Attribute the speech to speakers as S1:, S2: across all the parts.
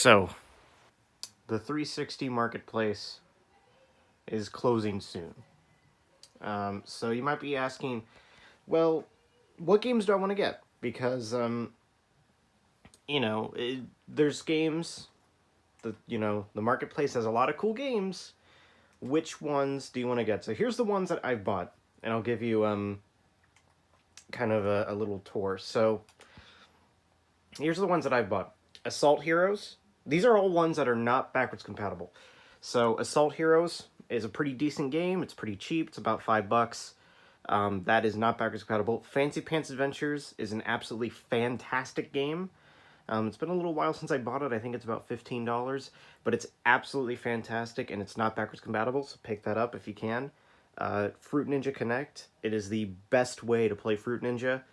S1: So, the 360 marketplace is closing soon. So you might be asking, well, what games do I want to get? Because, there's games, the marketplace has a lot of cool games. Which ones do you want to get? So here's the ones that I've bought, and I'll give you, kind of a little tour. So, here's the ones that I've bought. Assault Heroes. These are all ones that are not backwards compatible. So Assault Heroes is a pretty decent game. It's pretty cheap. It's about $5. That is not backwards compatible. Fancy Pants Adventures is an absolutely fantastic game. It's been a little while since I bought it. I think it's about $15, but it's absolutely fantastic, and it's not backwards compatible, so pick that up if you can. Fruit Ninja Connect. It is the best way to play Fruit Ninja.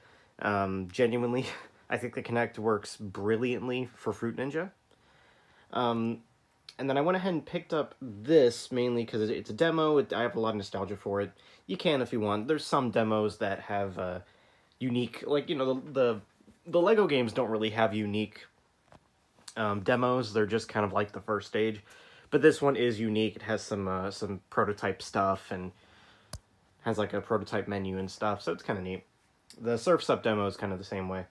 S1: Genuinely, I think the Connect works brilliantly for Fruit Ninja. And then I went ahead and picked up this mainly because it's a demo. I have a lot of nostalgia for it. You can if you want. There's some demos that have unique, the Lego games don't really have unique demos. They're just kind of like the first stage. But this one is unique. It has some prototype stuff and has like a prototype menu and stuff, so it's kind of neat. The Surf's Up demo is kind of the same way.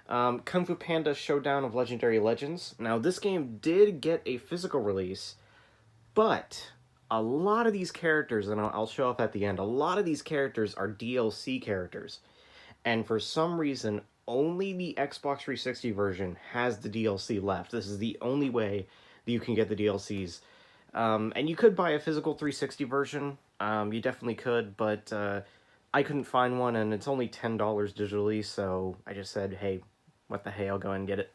S1: Kung Fu Panda Showdown of Legendary Legends. Now, this game did get a physical release, but a lot of these characters, and I'll show up at the end, a lot of these characters are DLC characters. And for some reason, only the Xbox 360 version has the DLC left. This is the only way that you can get the DLCs. And you could buy a physical 360 version. You definitely could, but I couldn't find one, and it's only $10 digitally, so I just said, hey, what the hey, I'll go and get it.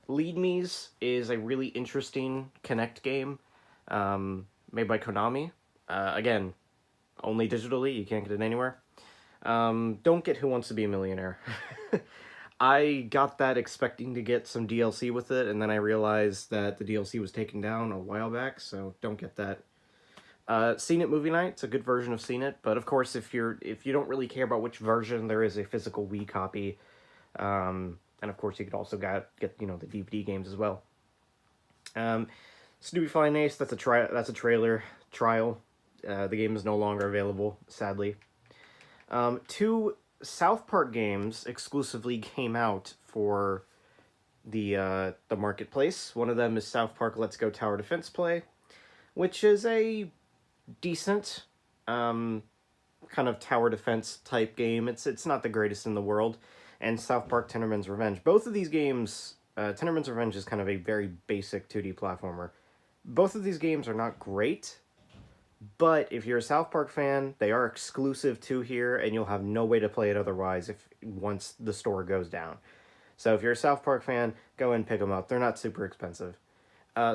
S1: Lead Me's is a really interesting Connect game made by Konami. Again, only digitally, you can't get it anywhere. Don't get Who Wants to Be a Millionaire. I got that expecting to get some DLC with it, and then I realized that the DLC was taken down a while back, so don't get that. Seen It Movie Night, it's a good version of Seen It, but of course if you don't really care about which version, there is a physical Wii copy. And of course you could also get the DVD games as well. Snoopy Flying Ace, that's a trailer trial. The game is no longer available, sadly. Two South Park games exclusively came out for the marketplace. One of them is South Park Let's Go Tower Defense Play, which is a decent kind of tower defense type game. It's not the greatest in the world. And South Park Tenderman's Revenge. Both of these games, Tenderman's Revenge is kind of a very basic 2D platformer. Both of these games are not great, but if you're a South Park fan, they are exclusive to here, and you'll have no way to play it otherwise once the store goes down. So if you're a South Park fan, go and pick them up. They're not super expensive.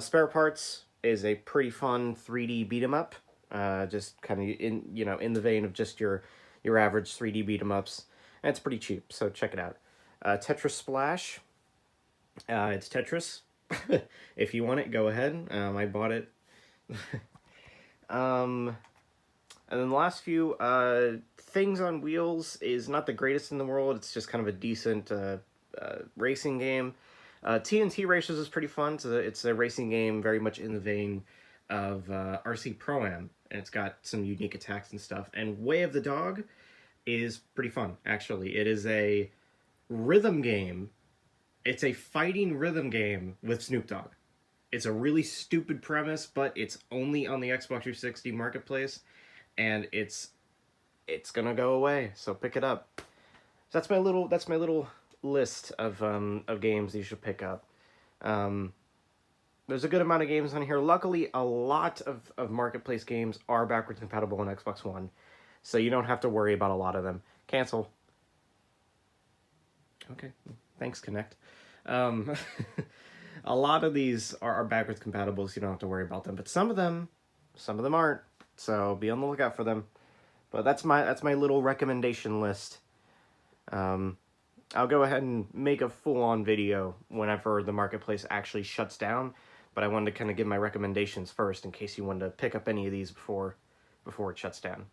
S1: Spare Parts is a pretty fun 3D beat 'em up. Just kind of in the vein of just your average 3D beat 'em ups. And it's pretty cheap, so check it out. Tetris Splash. It's Tetris. If you want it, go ahead. I bought it. And then the last few, Things on Wheels is not the greatest in the world. It's just kind of a decent racing game. TNT Racers is pretty fun. It's a racing game very much in the vein of RC Pro-Am, and it's got some unique attacks and stuff. And Way of the Dog is pretty fun, actually. It is a rhythm game. It's a fighting rhythm game with Snoop Dogg. It's a really stupid premise, but it's only on the Xbox 360 marketplace, and it's gonna go away, so pick it up. So that's my little list of games that you should pick up. There's a good amount of games on here. Luckily, a lot of marketplace games are backwards compatible on Xbox One, so you don't have to worry about a lot of them. Cancel. Okay, thanks, Connect. A lot of these are backwards compatible, so you don't have to worry about them. But some of them aren't. So be on the lookout for them. But that's my little recommendation list. I'll go ahead and make a full-on video whenever the marketplace actually shuts down. But I wanted to kind of give my recommendations first in case you wanted to pick up any of these before it shuts down.